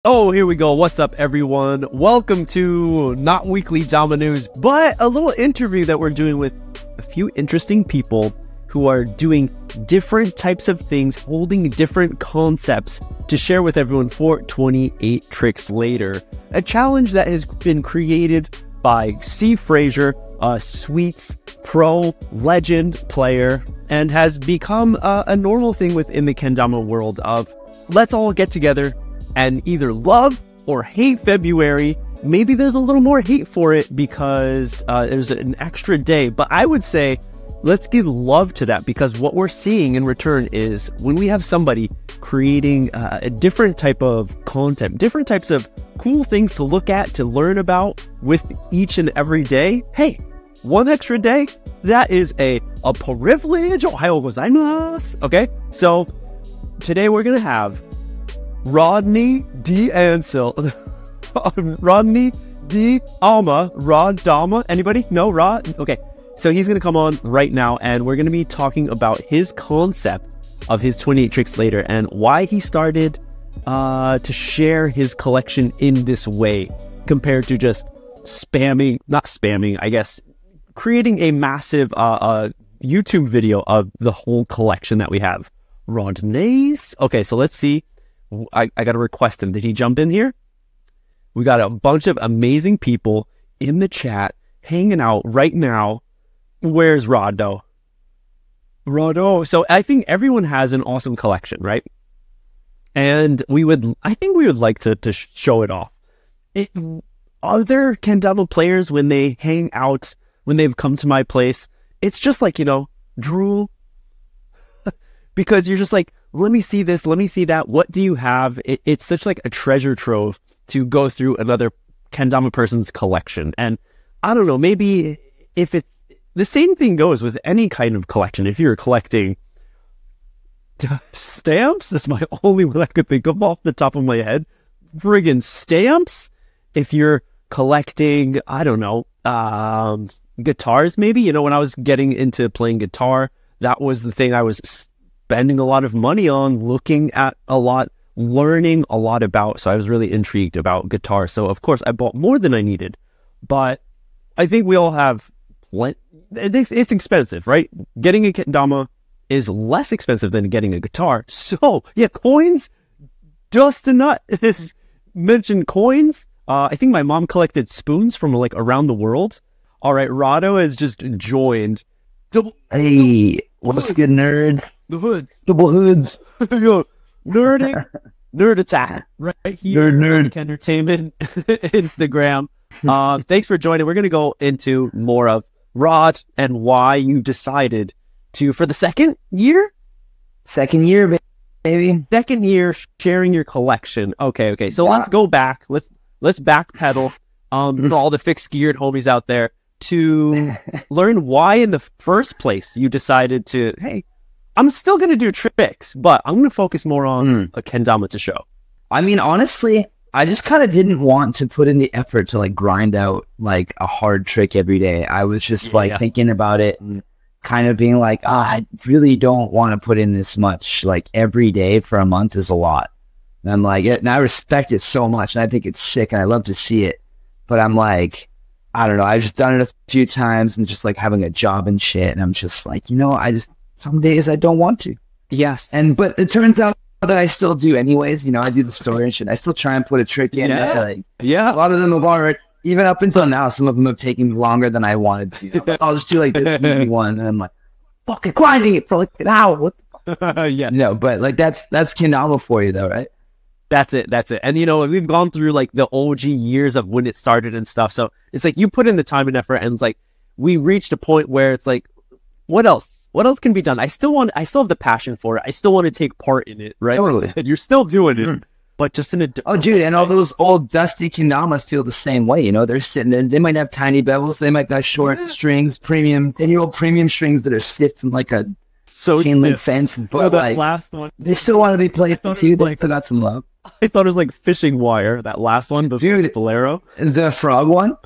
Oh, here we go. What's up, everyone? Welcome to not weekly Dama news, but a little interview that we're doing with a few interesting people who are doing different types of things, holding different concepts to share with everyone for 28 tricks later. A challenge that has been created by C. Fraser, a Sweets pro legend player, and has become a normal thing within the kendama world of let's all get together and either love or hate February. Maybe there's a little more hate for it because there's an extra day, but I would say let's give love to that, because what we're seeing in return is when we have somebody creating a different type of content, different types of cool things to look at, to learn about with each and every day. Hey, one extra day, that is a privilege. Ohayou gozaimasu. Okay, so today we're gonna have Rodney D. Ansel, Rodney D. Dama, Dama. Anybody? No, Rod? Okay, so he's gonna come on right now, and we're gonna be talking about his concept of his 28 tricks later and why he started to share his collection in this way compared to just not spamming, I guess, creating a massive YouTube video of the whole collection that we have. Rodney's. Okay, so let's see. I got to request him. Did he jump in here? We got a bunch of amazing people in the chat hanging out right now. Where's Rodo? Rodo. So I think everyone has an awesome collection, right? And I think we would like to show it off. Other kendama players, when they hang out, when they've come to my place, it's just like, drool. Because you're just like, let me see this, let me see that. What do you have? It's such like a treasure trove to go through another kendama person's collection. And I don't know, maybe if it's the same thing goes with any kind of collection. If you're collecting stamps, that's my only one I could think of off the top of my head. Friggin' stamps. If you're collecting, I don't know, guitars maybe. When I was getting into playing guitar, that was the thing I was spending a lot of money on, looking at a lot, learning a lot about. So I was really intrigued about guitar. So of course I bought more than I needed, but I think we all have it's expensive, right? Getting a kendama is less expensive than getting a guitar. So yeah, coins. Just to not mention coins. I think my mom collected spoons from like around the world. All right, Rado has just joined. Hey, what's good, nerds? The hoods. Double hoods. Yo, nerding. Nerd attack. Right here. Nerd. Entertainment. Instagram. Thanks for joining. We're going to go into more of Rod and why you decided to, for the second year? Second year, baby. Second year sharing your collection. Okay. So let's go back. Let's backpedal for all the fixed geared homies out there to learn why in the first place you decided to, hey, I'm still going to do tricks, but I'm going to focus more on a kendama to show. I mean, honestly, I just kind of didn't want to put in the effort to like grind out like a hard trick every day. I was just thinking about it and kind of being like, I really don't want to put in this much. Like every day for a month is a lot. And I'm like, and I respect it so much and I think it's sick and I love to see it. But I'm like, I don't know. I've just done it a few times and just like having a job and shit. And I'm just like, some days I don't want to. Yes. But it turns out that I still do anyways. I do the story and shit. I still try and put a trick in. Yeah. A lot of them have already, even up until now, some of them have taken longer than I wanted to. I'll just do like this easy one. And I'm like, fucking grinding it for like an hour. What the fuck? Yeah. But like that's kendama for you though, right? That's it. And we've gone through like the OG years of when it started and stuff. So it's like you put in the time and effort and it's like we reached a point where it's like, what else? What else can be done? I still have the passion for it. I still want to take part in it, right? Totally. Like you said, you're still doing it, but just in a... Oh, dude, and all those old dusty kendamas feel the same way, They're sitting there. They might have tiny bevels. They might have short strings, 10-year-old premium strings that are stiff from like a chain link fence. But that last one. They still want to be played too. They still got some love. I thought it was like fishing wire, that last one, the Bolero. Is the frog one?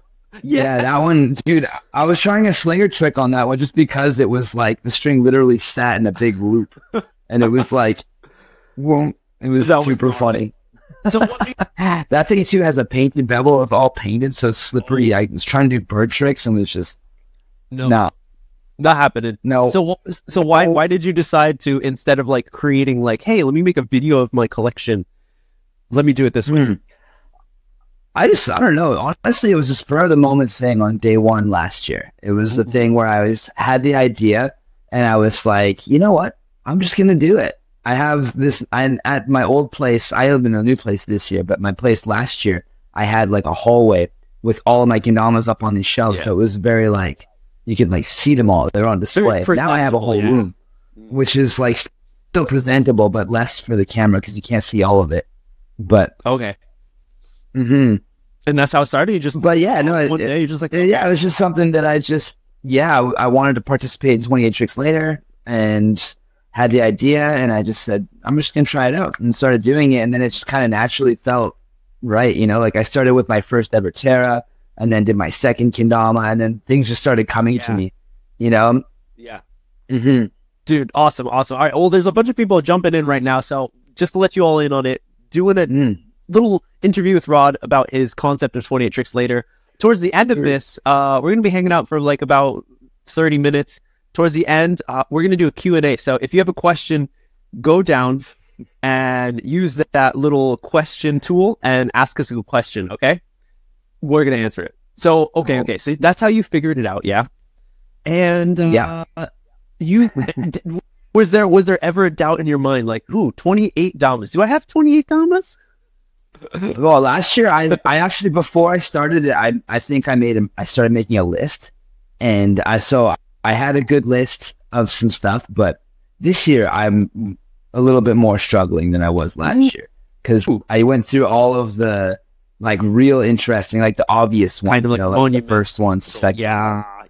Yeah, that one, dude. I was trying a slinger trick on that one just because it was like the string literally sat in a big loop, and it was like, whoa, it was super funny. So that thing too has a painted bevel. It's all painted, so it's slippery. I was trying to do bird tricks, and it was just not happening. No. So why did you decide to, instead of like creating like, hey, let me make a video of my collection, let me do it this way? I don't know. Honestly, it was just spur of the moment thing on day one last year. It was the thing where I had the idea, and I was like, you know what? I'm just gonna do it. I have this. At my old place. I live in a new place this year, but my place last year, I had like a hallway with all of my kendamas up on these shelves. So it was very like, you could like see them all. They're on display. Now I have a whole room, which is like still presentable, but less for the camera because you can't see all of it. But okay. And that's how it started. You just, but yeah, no, one day you just like, yeah, it was just something that I wanted to participate in 28 Tricks Later, and had the idea, and I just said, I'm just gonna try it out, and started doing it, and then it just kind of naturally felt right, you know. Like I started with my first ever Terra, and then did my second kendama, and then things just started coming to me, you know. Dude, awesome. All right, well, there's a bunch of people jumping in right now, so just to let you all in on it, doing a little interview with Rod about his concept of 28 Tricks Later. Towards the end of this, we're going to be hanging out for like about 30 minutes. Towards the end, we're going to do a Q&A. So if you have a question, go down and use that little question tool and ask us a question, okay? We're going to answer it. So, okay. So that's how you figured it out, yeah? And you was there ever a doubt in your mind, like, ooh, 28 Damas? Do I have 28 Damas? Well, last year I actually, before I started it, I think I started making a list, and I had a good list of some stuff, but this year I'm a little bit more struggling than I was last year, because I went through all of the like real interesting, like the obvious ones, kind of like, the first ones, second.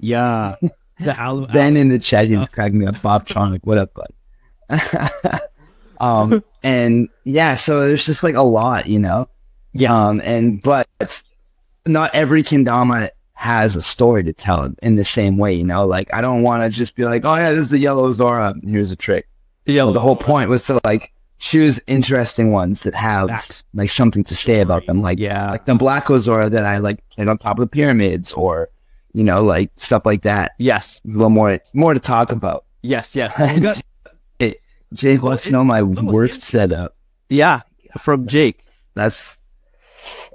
Yeah. Ben in the chat, he's cracking me up. Bob Tronic, what up, bud? And yeah, so there's just like a lot, you know. But not every kendama has a story to tell in the same way, you know. Like I don't want to just be like, oh yeah, this is the yellow Zora, here's a trick. The whole point was to like choose interesting ones that have like something to say about them, like the black Zora that I like played on top of the pyramids, or you know, like stuff like that. There's a little more to talk about. Hey, Jake wants to know my worst setup. From Jake. That's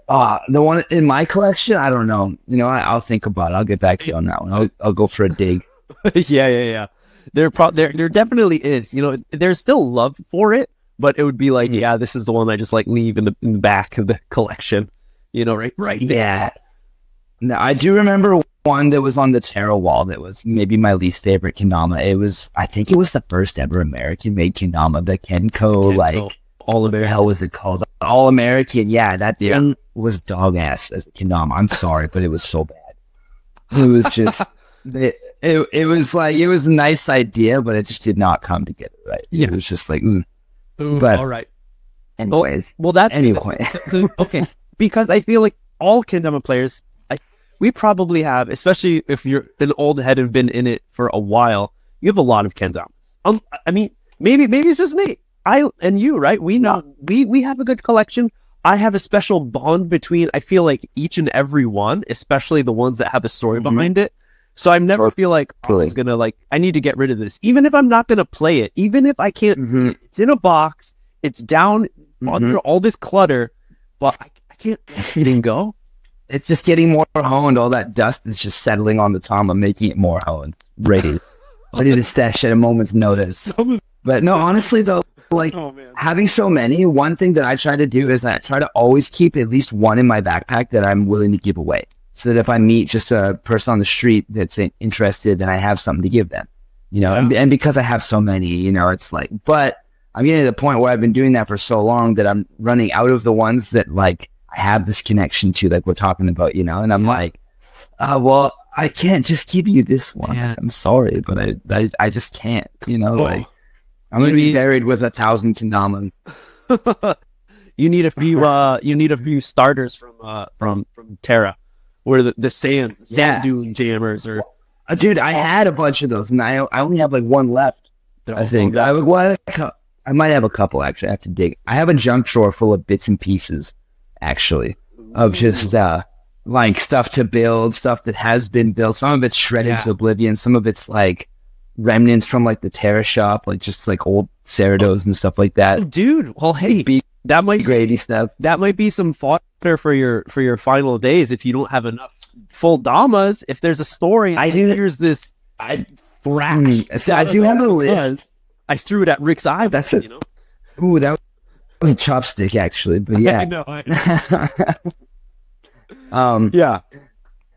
the one in my collection. I don't know. You know, I'll think about it. I'll get back to you on that one. I'll go for a dig. Yeah. There definitely is. You know, there's still love for it, but it would be like, this is the one I just like leave in the back of the collection. You know, right there. Yeah. No, I do remember one that was on the tarot wall that was maybe my least favorite kendama. I think it was the first ever American-made kendama, the Kenko, like All American. What the hell was it called? All American. Yeah, that thing was dog ass as a kendama. I'm sorry, but it was so bad. It was just it was like, it was a nice idea, but it just did not come together right. It was just like, but all right. Anyways, okay, because I feel like all kendama players, we probably have, especially if you're an old head and been in it for a while, you have a lot of kendamas. I mean, maybe it's just me. I and you, right? We know we have a good collection. I have a special bond between, I feel like, each and every one, especially the ones that have a story behind it. So I never feel like I was gonna I need to get rid of this, even if I'm not gonna play it, even if I can't see it. It's in a box, it's down under all this clutter, but I can't let it go. It's just getting more honed. All that dust is just settling on the Tama, making it more honed. Ready to stash at a moment's notice. But no, honestly though, like having so many, one thing that I try to do is I try to always keep at least one in my backpack that I'm willing to give away. So that if I meet just a person on the street that's interested, then I have something to give them. You know, and because I have so many, you know, it's like, but I'm getting to the point where I've been doing that for so long that I'm running out of the ones that like I have this connection to, like we're talking about, you know, and I'm like, well, I can't just give you this one. I'm sorry, but I just can't, you know, like I'm going to be buried with 1,000 kendamas. You need a few starters from Terra, where the sand dune jammers or. Dude, I had a bunch of those, and I only have like one left. I think I I might have a couple, actually. I have to dig. I have a junk drawer full of bits and pieces, actually, of just like stuff to build, stuff that has been built. Some of it's shredded to oblivion. Some of it's like remnants from like the Terra shop, like just like old Cerados and stuff like that. Oh, dude, well, hey, that might Grady stuff. That might be some fodder for your final days if you don't have enough full Damas. If there's a story, here's this. I do have a list. I threw it at Rick's eye. That's it. Ooh, that was a chopstick, actually. But yeah, I know. Yeah,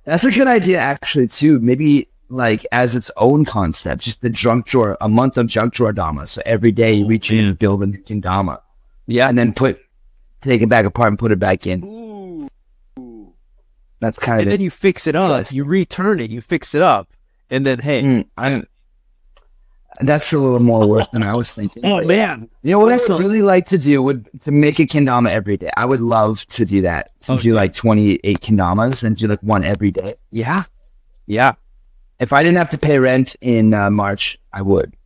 that's a good idea, actually, too. Maybe like as its own concept, just the junk drawer, a month of junk drawer Dama. So every day you reach in and build a new kendama. Yeah, and then take it back apart and put it back in. Ooh. That's kind of. And then you fix it up. You return it. You fix it up, and then hey, that's a little more work than I was thinking. Oh man, you know what I really like to do to make a kendama every day. I would love to do that. To do like 28 kendamas and do like one every day. Yeah. If I didn't have to pay rent in March, I would.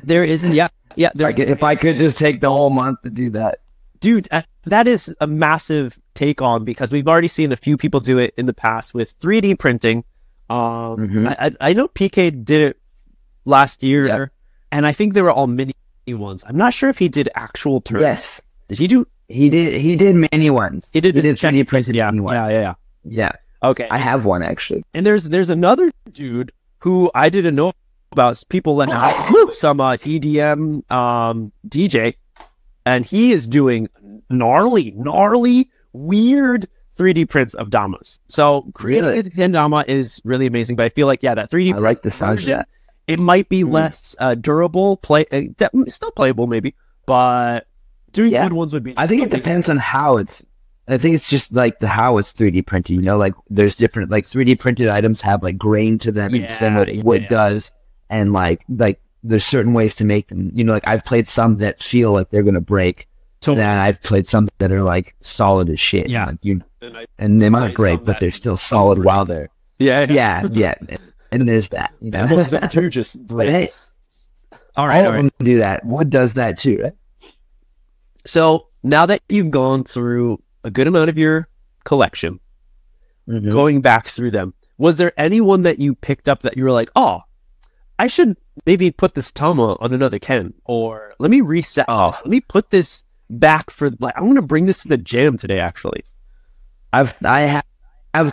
There isn't. Yeah. If I could just take the whole month to do that, dude, that is a massive take on, because we've already seen a few people do it in the past with 3D printing. I know PK did it last year, and I think they were all mini ones. I'm not sure if he did actual turns. Yes, did he do? He did many ones. He did 3D printed mini ones. Yeah. Okay, I have one actually. And there's another dude who I didn't know about. People let out some TDM DJ, and he is doing gnarly, weird 3D prints of Damas. So creating kendama is really amazing. But I feel like that 3D. I like the sound of that. It might be less durable, still playable maybe, but doing good ones would be. I think it depends on how it's. I think it's just like how it's 3D printed. You know, like there's different 3D printed items have like grain to them instead of what wood does, and like there's certain ways to make them. You know, like I've played some that feel like they're gonna break, and I've played some that are like solid as shit. Yeah, like, and they might break, but they're still solid while they're. Yeah. And there's that, you know. That too, just but hey, all of them do that. Wood does that too, right? So now that you've gone through a good amount of your collection, going back through them, was there anyone that you picked up that you were like, oh, I should maybe put this Tama on another Ken, or let me reset this. Let me put this back for I'm going to bring this to the jam today. Actually, I've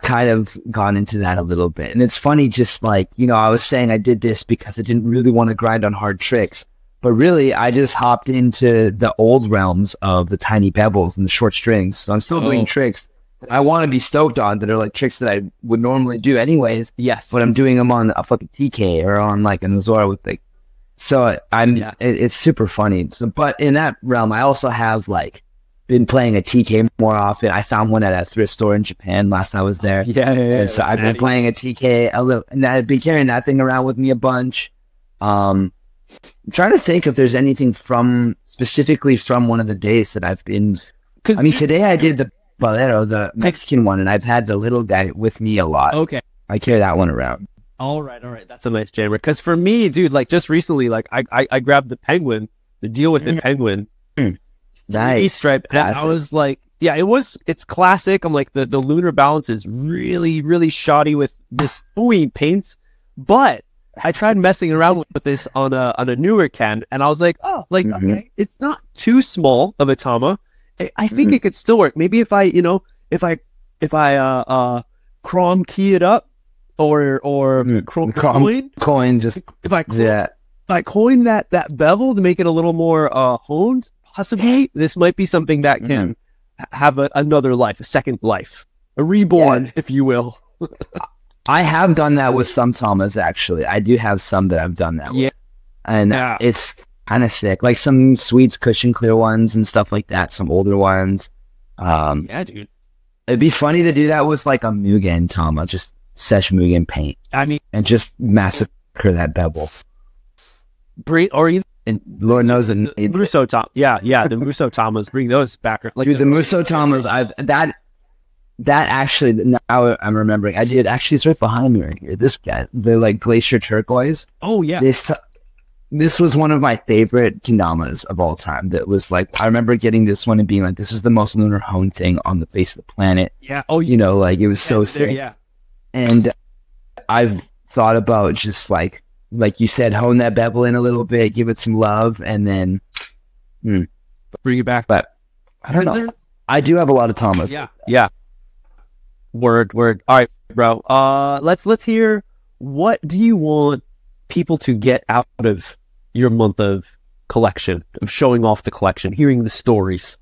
kind of gone into that a little bit. And it's funny, just like, I was saying I did this because I didn't really want to grind on hard tricks. But really, I just hopped into the old realms of the tiny pebbles and the short strings. So I'm still doing tricks that I want to be stoked on, that are like tricks that I would normally do anyways. Yes. But I'm doing them on a fucking TK or on like an Azora with like. So it's super funny. So, but in that realm, I also have like been playing a TK more often. I found one at a thrift store in Japan last I was there. And so I've been playing a TK a little, and I've been carrying that thing around with me a bunch. I'm trying to think if there's anything specifically from one of the days that I've been. I mean, today I did the Bolero, the Mexican one, and I've had the little guy with me a lot. Okay, I carry that one around. All right, that's a nice jammer. Because for me, dude, like just recently, like I grabbed the penguin, the deal with the penguin. Nice. Stripe, and I was like, it's classic. I'm like, the lunar balance is really, really shoddy with this paint, but I tried messing around with this on a newer can, and I was like, okay, it's not too small of a Tama. I think it could still work. Maybe if I chrome key it up or coin, just if I coin that bevel to make it a little more honed. Possibly, this might be something that can have another life, a second life, a reborn, if you will. I have done that with some Tamas, actually. I do have some that I've done that with. And it's kind of sick. Like some Sweets cushion clear ones and stuff like that, some older ones. Dude. It'd be funny to do that with like a Mugen Tama, just Sesh Mugen paint. I mean, and just massacre that bevel. Or even. And Lord knows the Muso Tama, the Muso Tamas, bring those back. Like dude, the Muso Tamas, that actually, now I'm remembering, it's right behind me right here. This guy, the like glacier turquoise. Oh yeah, this was one of my favorite kendamas of all time. That was like, I remember getting this one and being like, this is the most lunar hone thing on the face of the planet. Yeah. Oh, you know, like it was so sick. Yeah. And I've thought about just like you said, hone that bevel in a little bit, give it some love, and then bring it back. But I don't know. I do have a lot of Tamas. Yeah. Yeah. Word. All right, bro. Let's hear, what do you want people to get out of your month of collection, of showing off the collection, hearing the stories?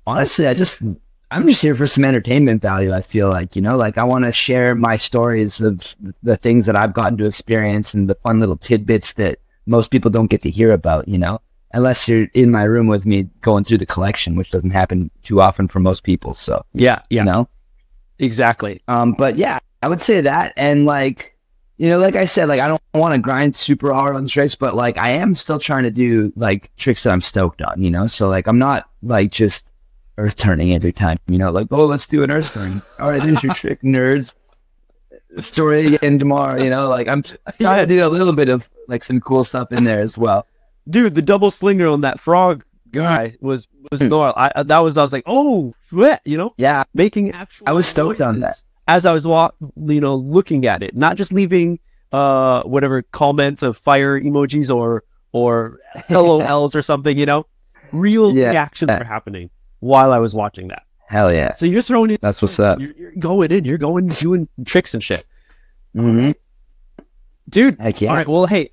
Honestly, I'm just here for some entertainment value. I feel like, you know, like I want to share my stories of the things that I've gotten to experience and the fun little tidbits that most people don't get to hear about, you know, unless you're in my room with me going through the collection, which doesn't happen too often for most people. So yeah. You know, exactly. But yeah, I would say that. And like, you know, like I said, like I don't want to grind super hard on tricks, but like I am still trying to do like tricks that I'm stoked on, you know? So like I'm not like just earth turning every time, you know, like, oh, let's do an earth turn. All right, there's your trick, nerds. Story again tomorrow, you know, like I'm trying to do a little bit of like some cool stuff in there as well. Dude, the double slinger on that frog guy was gnarly. I was like, oh shit, you know? Yeah. Making actual I was stoked on that. As I was looking at it, not just leaving whatever comments of fire emojis or LOLs or something, you know, real reactions were happening while I was watching that. Hell yeah! So you're throwing it. That's what's up. You're going in. You're going doing tricks and shit. Mm-hmm. Dude. Heck yeah! All right. Well, hey,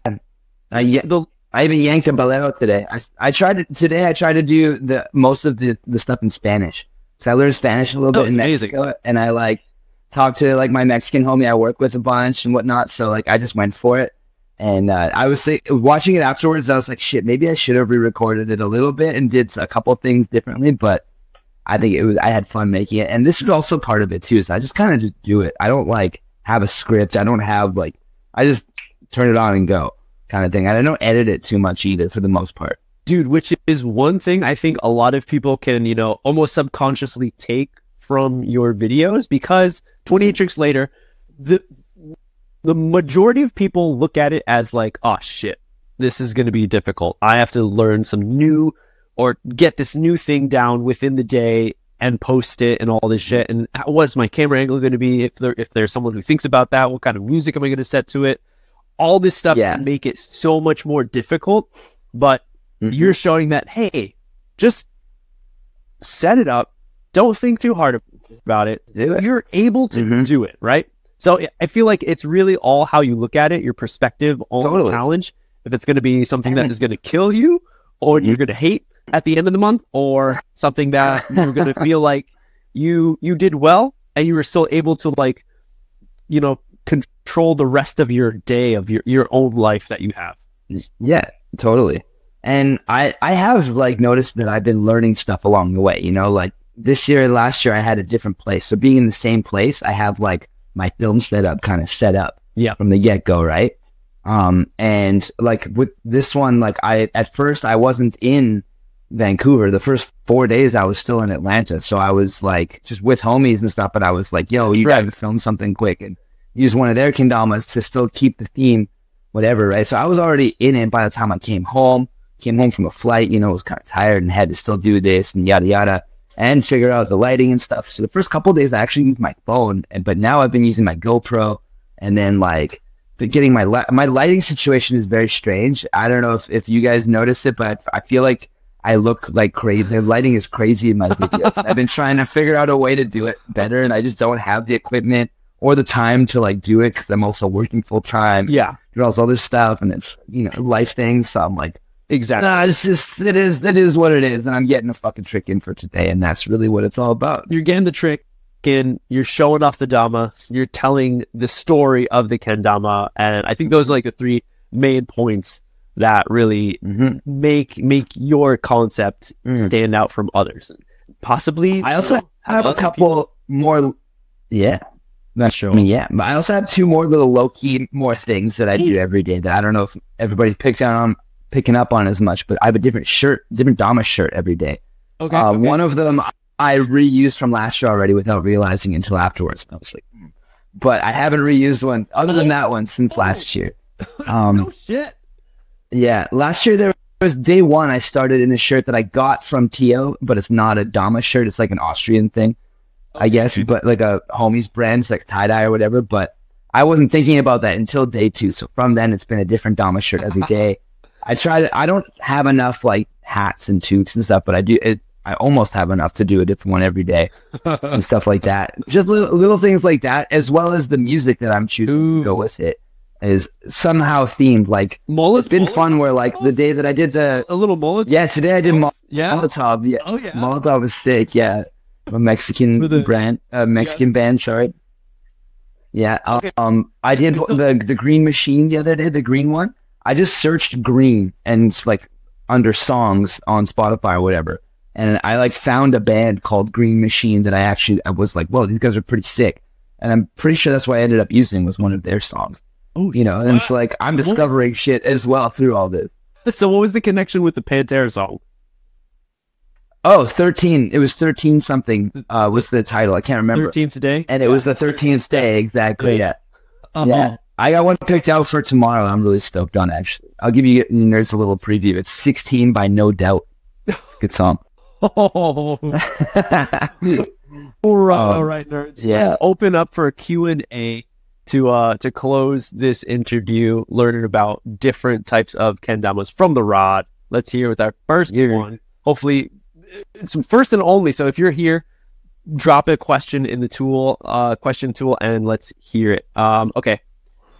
I even yanked a bolero today. I tried to do most of the stuff in Spanish. So I learned Spanish a little bit in Mexico, and I like talked to like my Mexican homie I work with a bunch and whatnot. So like I just went for it, and I was watching it afterwards. I was like, shit, maybe I should have re-recorded it a little bit and did a couple things differently. But I think I had fun making it, and this is also part of it too. So I just kind of just do it. I don't like have a script. I don't have like, I just turn it on and go kind of thing. And I don't edit it too much either for the most part. Dude, which is one thing I think a lot of people can, you know, almost subconsciously take from your videos, because 28 tricks later, the majority of people look at it as like, oh shit, this is going to be difficult. I have to learn some new or get this new thing down within the day and post it and all this shit. And what's my camera angle going to be? If there's someone who thinks about that, what kind of music am I going to set to it? All this stuff can make it so much more difficult. But you're showing that, hey, just set it up. Don't think too hard about it. You're able to do it, right? So I feel like it's really all how you look at it, your perspective on the challenge. If it's going to be something that is going to kill you, or you're going to hate at the end of the month, or something that you're going to feel like you did well, and you were still able to, like, you know, control the rest of your day, of your own life that you have. Yeah, totally. And I have like noticed that I've been learning stuff along the way, you know, like this year and last year I had a different place. So being in the same place, I have like my film setup kind of set up from the get-go, right? And like with this one, like at first I wasn't in Vancouver. The first 4 days I was still in Atlanta. So I was like just with homies and stuff, but I was like, yo, you gotta film something quick and use one of their kendamas to still keep the theme, whatever, right? So I was already in it by the time I came home from a flight, you know, was kind of tired and had to still do this and yada yada, and figure out the lighting and stuff. So the first couple of days I actually used my phone, but now I've been using my GoPro. And then like getting my lighting situation is very strange. I don't know if you guys noticed it, but I feel like I look like crazy. The lighting is crazy in my videos. I've been trying to figure out a way to do it better, and I just don't have the equipment or the time to like do it, because I'm also working full time. Yeah, do all this other stuff, and it's, you know, life things. So I'm like, exactly. Nah, it's just it is what it is, and I'm getting a fucking trick in for today, and that's really what it's all about. You're getting the trick in. You're showing off the Dama. You're telling the story of the kendama, and I think those are like the three main points that really make your concept stand out from others. Possibly, I also have a couple more. Yeah. That's true. I mean, yeah, but I also have two more little low-key more things that I do every day that I don't know if everybody's picking up on as much, but I have a different Dama shirt every day. Okay. One of them I reused from last year already without realizing until afterwards. I was like, but I haven't reused one other than that one since last year. No shit. Yeah, last year there was day one. I started in a shirt that I got from Tio, but it's not a Dama shirt. It's like an Austrian thing, I guess, but like a homie's brand, it's like tie dye or whatever. But I wasn't thinking about that until day two. So from then, it's been a different Dama shirt every day. I don't have enough like hats and toques and stuff, but I almost have enough to do a different one every day and stuff like that. Just little things like that, as well as the music that I'm choosing to go with it is somehow themed. Like it's been fun where like the day that I did a little Molotov. Yeah, today I did Molotov. Yeah. Oh yeah. Molotov with steak. Yeah. A Mexican brand, Mexican band. Sorry. Yeah. Okay. I did the Green Machine the other day, the green one. I just searched green and it's like under songs on Spotify or whatever. And I like found a band called Green Machine that I was like, whoa, these guys are pretty sick. And I'm pretty sure that's why I ended up using was one of their songs. Oh, you know, and it's like, I'm discovering shit as well through all this. So what was the connection with the Pantera song? Oh, 13. It was 13 something was the title. I can't remember. 13th day? And it was the 13th day, exactly. Yeah. Yeah. I got one picked out for tomorrow. I'm really stoked on, actually. I'll give you nerds a little preview. It's 16 by No Doubt. Good song. All right, nerds. Yeah. Open up for a Q&A to close this interview, learning about different types of kendamas from the Rod. Let's hear with our first one. Hopefully, it's first and only. So if you're here, drop a question in the question tool, and let's hear it. Okay.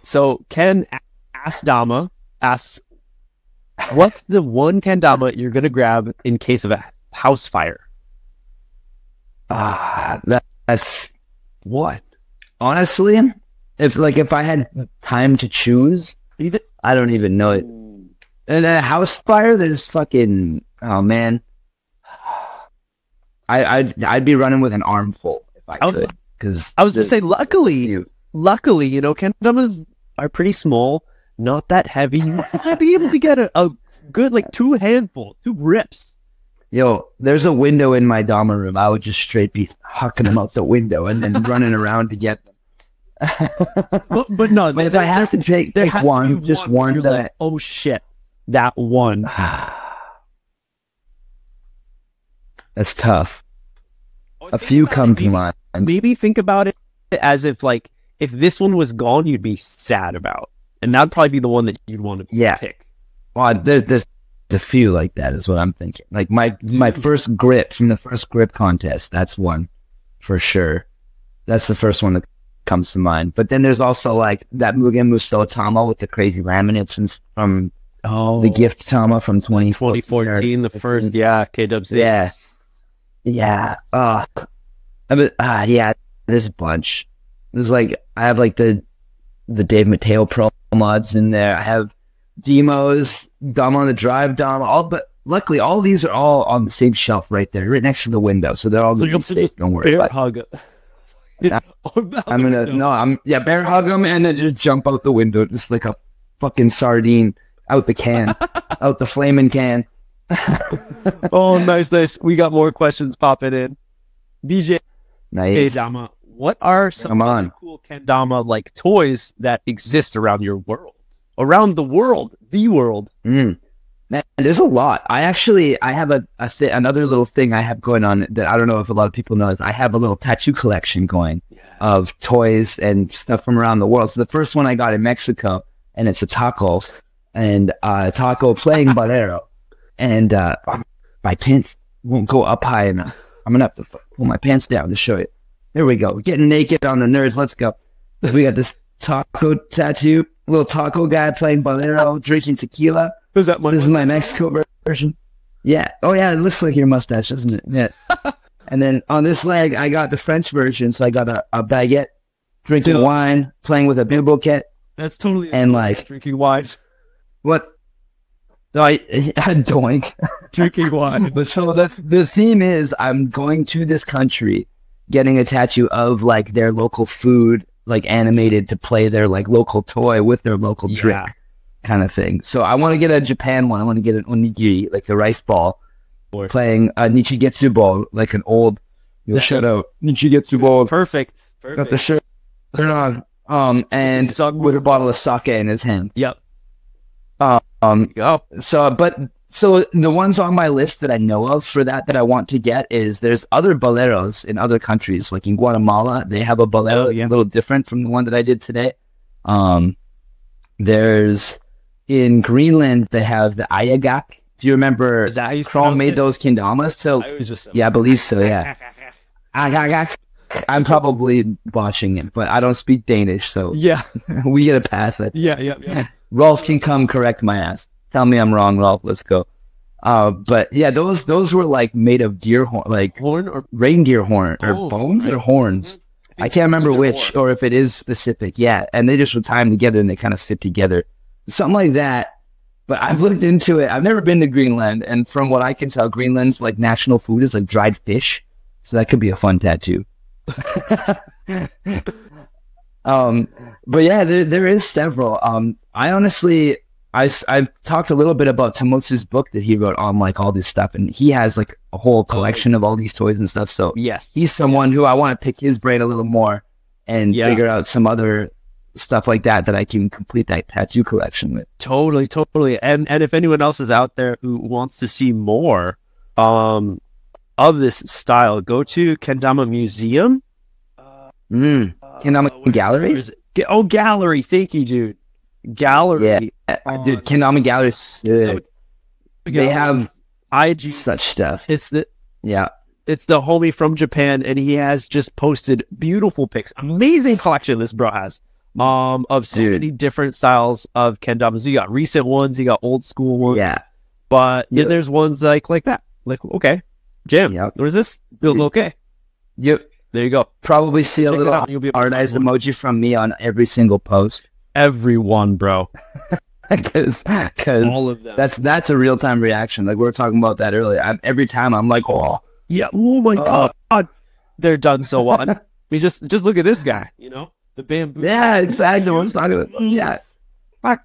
So Ken asks, what's the one kendama you're gonna grab in case of a house fire? That's what? Honestly, if I had time to choose, I don't even know it. In a house fire, there's fucking man. I'd be running with an armful if I could. Because I was gonna say, luckily, you know, kendamas are pretty small, not that heavy. I'd be able to get a good like 2 grips. Yo, there's a window in my Dama room. I would just straight be hucking them out the window and then running around to get them. but no, but if I have to take one, just one that like, oh shit, that one. That's tough. A few come to mind. Maybe think about it as if like if this one was gone, you'd be sad about, and that'd probably be the one that you'd want to pick. Well, there's a few like that is what I'm thinking. Like my first grip from the first grip contest, that's one for sure. That's the first one that comes to mind. But then there's also like that Mugen Muso Tama with the crazy laminates from the gift Tama from 2014, the first KWC. Yeah. Yeah, there's a bunch. There's like I have like the Dave Mateo Pro mods in there. I have demos, Dama on the Drive, Dama, but luckily all these are all on the same shelf right there, right next to the window. So they're all going to be safe. Don't worry about it. Bear hug them and then just jump out the window just like a fucking sardine out the can, out the flaming can. Oh, nice. We got more questions popping in. BJ, nice. Hey, Dama, what are some really cool kendama like toys that exist around your world? Around the world? Man, there's a lot. I have another little thing I have going on that I don't know if a lot of people know is I have a little tattoo collection going of toys and stuff from around the world. So the first one I got in Mexico, and it's a taco, and taco playing bolero. And my pants won't go up high enough. I'm going to have to pull my pants down to show you. There we go. Getting naked on the nerds. Let's go. We got this taco tattoo. Little taco guy playing bolero, drinking tequila. This is my Mexico version. Yeah. Oh, yeah. It looks like your mustache, doesn't it? Yeah. And then on this leg, I got the French version. So I got a baguette, drinking wine, playing with a bimboquette. That's totally and like drinking wine. What? No, I had doink. Drinking wine. But so the theme is I'm going to this country, getting a tattoo of like their local food, like animated to play their like local toy with their local drink kind of thing. So I want to get a Japan one. I want to get an onigiri, like the rice ball, playing a Nichigetsu ball, like an old, shout out, Nichigetsu ball. Perfect. Got the shirt on, and with a bottle of sake in his hand. Yep. So the ones on my list that I know of for that I want to get is there's other boleros in other countries, like in Guatemala, they have a bolero. It's a little different from the one that I did today. There's in Greenland, they have the ayagak. Do you remember Kron made those kendamas? So yeah, I believe so. Yeah. I'm probably botching it, but I don't speak Danish, so yeah, we get a pass. Yeah. Rolf can come correct my ass. Tell me I'm wrong, Rolf. Let's go. But yeah, those were like made of deer horn, like horn or reindeer horn, or bones or horns. I can't remember which, or if it is specific. Yeah, and they just were timed together and they kind of fit together, something like that. But I've looked into it. I've never been to Greenland, and from what I can tell, Greenland's like national food is like dried fish, so that could be a fun tattoo. But yeah, there is several. I honestly, I talked a little bit about Tomotsu's book that he wrote on like all this stuff, and he has like a whole collection of all these toys and stuff. So yes, he's someone who I want to pick his brain a little more and figure out some other stuff like that I can complete that tattoo collection with. Totally. And if anyone else is out there who wants to see more of this style, go to Kendama Museum. Kendama Gallery? Gallery. Thank you, dude. Gallery. Yeah. Dude, Kendama Gallery is sick. They have IG such stuff. It's the homie from Japan, and he has just posted beautiful pics. Amazing collection this bro has. Of so many different styles of kendamas. You got recent ones, you got old school ones. Yeah. But there's ones like that. Like, okay, Jim, what is this? Okay. Yep. There you go. Probably see a little artized emoji from me on every single post. Everyone, bro. Because all of them. That's a real time reaction. Like we were talking about that earlier. Every time I'm like, oh yeah, oh my god, they're done so well. I mean, just look at this guy. You know, the bamboo. Yeah, exactly. Yeah. Fuck.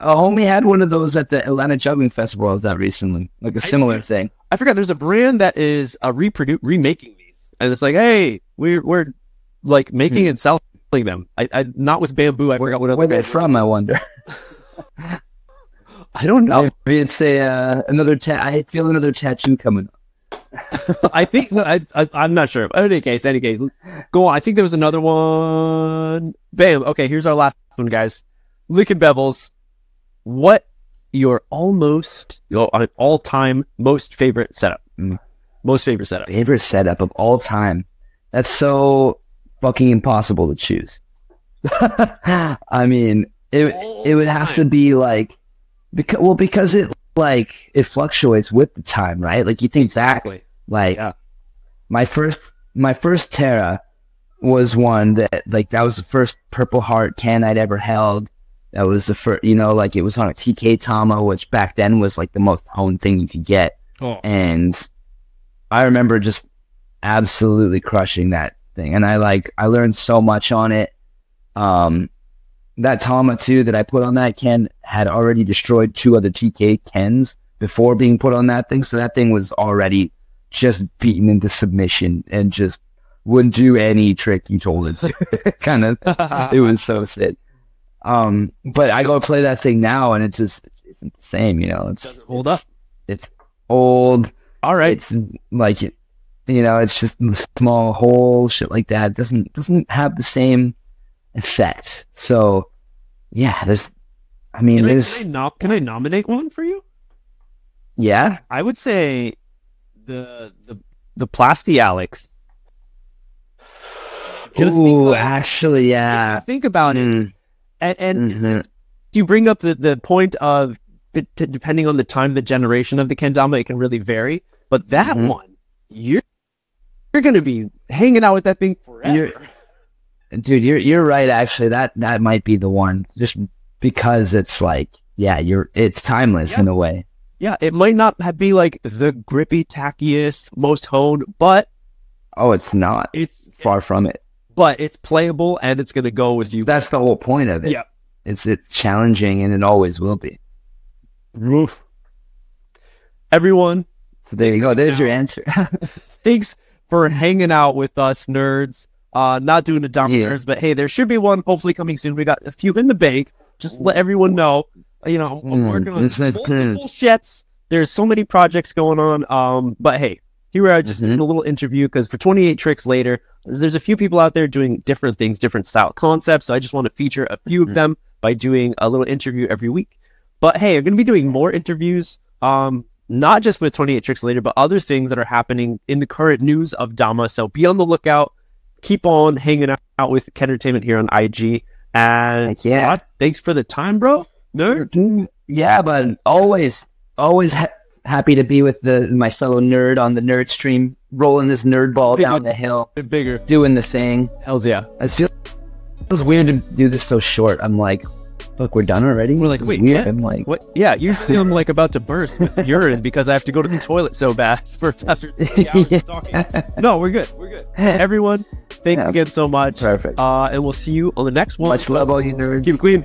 A homie had one of those at the Atlanta Juggling Festival I was at recently. Like a similar thing. I forgot. There's a brand that is remaking these, and it's like, hey, we're like making and selling them. I not with bamboo. I forgot where they're from. I wonder. I don't know. Maybe it's another I feel another tattoo coming up. I think I'm not sure. In any case, go on. I think there was another one. Bam. Okay, here's our last one, guys. Lick and Bevels. What your all-time most favorite setup? Most favorite setup. Favorite setup of all time. That's so fucking impossible to choose. I mean, it would have to be like because it fluctuates with the time, right? Like you think exactly. My first Terra was one that that was the first Purple Heart can I'd ever held. That was the first, it was on a TK Dama, which back then was like the most honed thing you could get. Oh. And I remember just absolutely crushing that thing. And I learned so much on it. That Tama too that I put on that Ken had already destroyed 2 other TK Kens before being put on that thing. So that thing was already just beaten into submission and just wouldn't do any trick you told it to. It was so sick. But I go play that thing now and it's isn't the same, It's doesn't hold up. It's old. All right. It's like it's just small holes, shit like that. It doesn't have the same effect. So yeah, can I nominate one for you? Yeah, I would say the Plasti Alex. Ooh, actually, yeah. Think about it, and you bring up the point of depending on the time, the generation of the kendama, it can really vary. But that one, you're going to be hanging out with that thing forever. Dude, you're right. Actually, that might be the one, just because it's it's timeless in a way. Yeah, it might not be like the grippy, tackiest, most honed, but it's not. It's far from it. But it's playable and it's gonna go with you. That's the whole point of it. Yeah, it's challenging and it always will be. Roof. Everyone. So there you go. There's your answer. Thanks for hanging out with us, nerds. Not doing a Dama nerds, but hey, there should be one hopefully coming soon. We got a few in the bank. Just let everyone know. You know, I'm working on multiple shits. There's so many projects going on. But hey, here we are just doing a little interview because for 28 Tricks Later, there's a few people out there doing different things, different style concepts. So I just want to feature a few of them by doing a little interview every week. But hey, I'm going to be doing more interviews, not just with 28 Tricks Later, but other things that are happening in the current news of Dama. So be on the lookout. Keep on hanging out with Kendertainment here on IG. And thanks for the time, bro. Nerd. Yeah, but always happy to be with my fellow nerd on the nerd stream, rolling this nerd ball down the hill, bigger, doing the thing. Hells yeah! It feels weird to do this so short. I'm like, look, we're done already. We're like, wait, what? I'm like, what? Yeah, usually I'm like about to burst with urine because I have to go to the toilet so bad for after 3 hours of talking. No, we're good. We're good. Everyone, thanks again so much. Perfect. And we'll see you on the next one. Much love, all you nerds. Keep it clean.